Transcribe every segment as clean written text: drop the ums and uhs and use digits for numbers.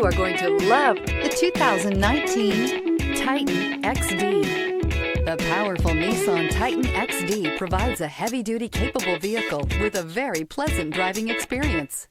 are going to love the 2019 Titan XD. The powerful Nissan Titan XD provides a heavy-duty capable vehicle with a very pleasant driving experience.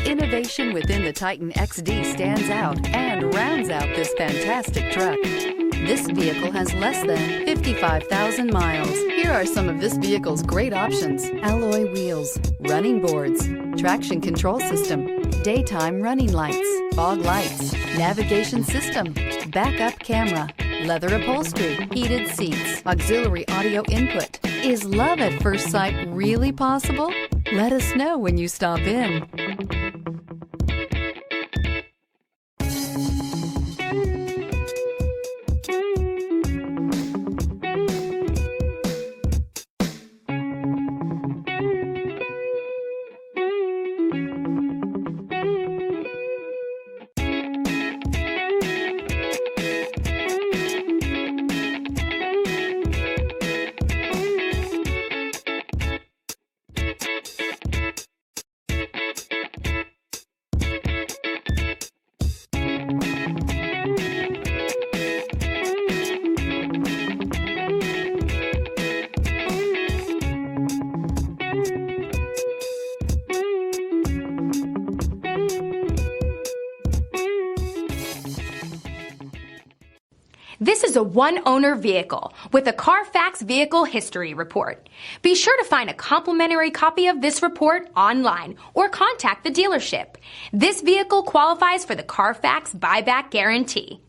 Innovation within the Titan XD stands out and rounds out this fantastic truck. This vehicle has less than 55,000 miles. Here are some of this vehicle's great options: alloy wheels, running boards, traction control system, daytime running lights, fog lights, navigation system, backup camera, leather upholstery, heated seats, auxiliary audio input. Is love at first sight really possible? Let us know when you stop in. This is a one-owner vehicle with a Carfax Vehicle History Report. Be sure to find a complimentary copy of this report online or contact the dealership. This vehicle qualifies for the Carfax Buyback Guarantee.